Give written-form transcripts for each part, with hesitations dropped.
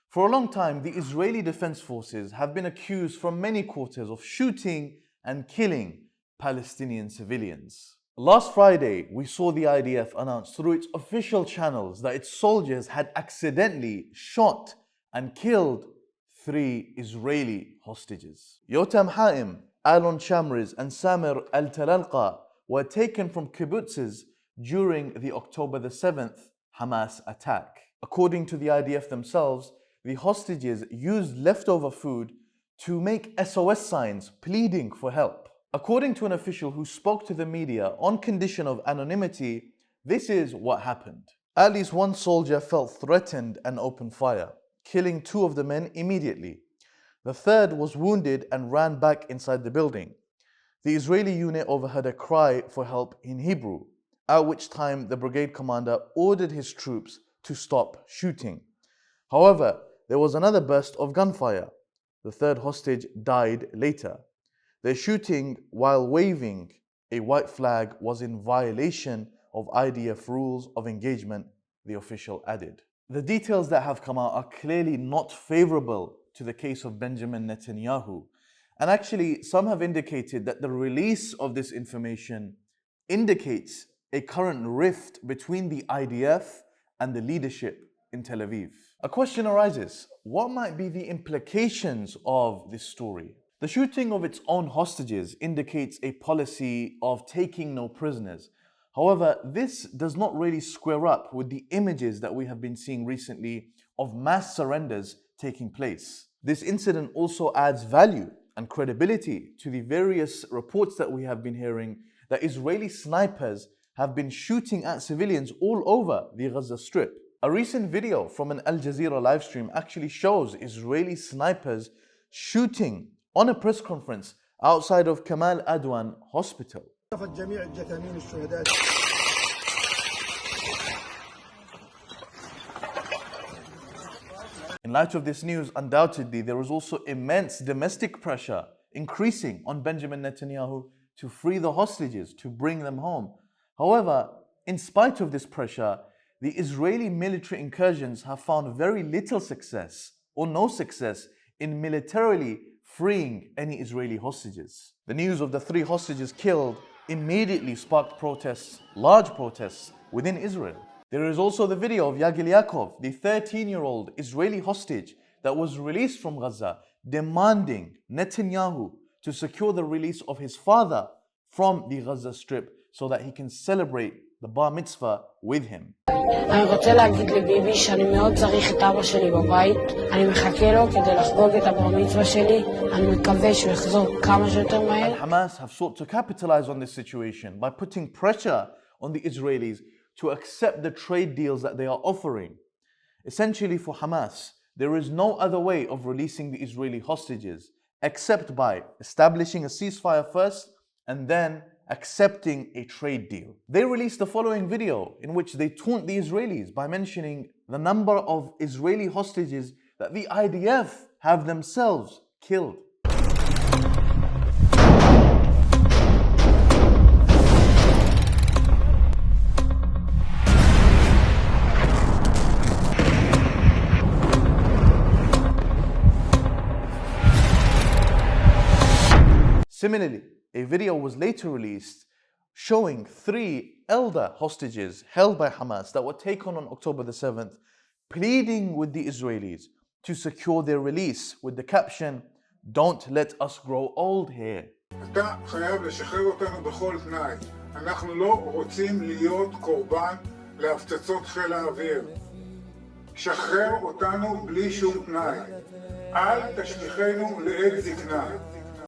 For a long time, the Israeli Defense Forces have been accused from many quarters of shooting and killing Palestinian civilians. Last Friday, we saw the IDF announce through its official channels that its soldiers had accidentally shot and killed 3 Israeli hostages. Yotam Haim, Alon Shamriz and Samir al-Talalqa were taken from kibbutzes during the October 7th Hamas attack. According to the IDF themselves, the hostages used leftover food to make SOS signs pleading for help. According to an official who spoke to the media on condition of anonymity, this is what happened. At least one soldier felt threatened and opened fire, killing 2 of the men immediately. The third was wounded and ran back inside the building. The Israeli unit overheard a cry for help in Hebrew, at which time the brigade commander ordered his troops to stop shooting. However, there was another burst of gunfire. The third hostage died later. The shooting while waving a white flag was in violation of IDF rules of engagement, the official added. The details that have come out are clearly not favorable to the case of Benjamin Netanyahu. And actually, some have indicated that the release of this information indicates a current rift between the IDF and the leadership in Tel Aviv. A question arises, what might be the implications of this story? The shooting of its own hostages indicates a policy of taking no prisoners. However, this does not really square up with the images that we have been seeing recently of mass surrenders taking place. This incident also adds value and credibility to the various reports that we have been hearing that Israeli snipers have been shooting at civilians all over the Gaza Strip. A recent video from an Al Jazeera livestream actually shows Israeli snipers shooting on a press conference outside of Kamal Adwan Hospital. In light of this news, undoubtedly there is also immense domestic pressure increasing on Benjamin Netanyahu to free the hostages, to bring them home. However, in spite of this pressure, the Israeli military incursions have found very little success or no success in militarily freeing any Israeli hostages. The news of the 3 hostages killed immediately sparked protests, large protests within Israel. There is also the video of Yagil Yaakov, the 13-year-old Israeli hostage that was released from Gaza, demanding Netanyahu to secure the release of his father from the Gaza Strip so that he can celebrate the bar mitzvah with him. אני רוצה להגיד לביבי שאני מאוד צריך את אבא שלי בבית. אני מחכה לו כדי לחגוג את הבר מצווה שלי. אני מקווה שהוא יחזור כמה שיותר מהר. Hamas have sought to capitalize on this situation by putting pressure on the Israelis to accept the trade deals that they are offering. Essentially for Hamas, there is no other way of releasing the Israeli hostages except by establishing a ceasefire first and then accepting a trade deal. They released the following video in which they taunt the Israelis by mentioning the number of Israeli hostages that the IDF have themselves killed. Similarly, a video was later released showing 3 elder hostages held by Hamas that were taken on October the 7th, pleading with the Israelis to secure their release with the caption, "Don't let us grow old here." אתה חייב לשחרר אותנו בכל תנאי. אנחנו לא רוצים להיות קורבן להפצצות חיל האוויר. שחרר אותנו בלי שום תנאי. אל תשליכנו לעת זקנה.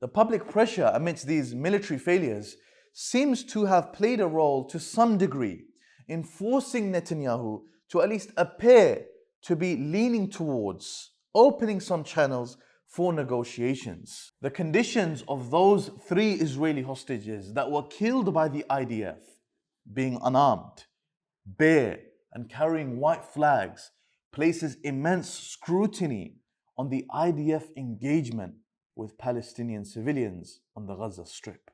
The public pressure amidst these military failures seems to have played a role to some degree in forcing Netanyahu to at least appear to be leaning towards opening some channels for negotiations. The conditions of those 3 Israeli hostages that were killed by the IDF, being unarmed, bare, and carrying white flags, places immense scrutiny on the IDF engagement with Palestinian civilians on the Gaza Strip.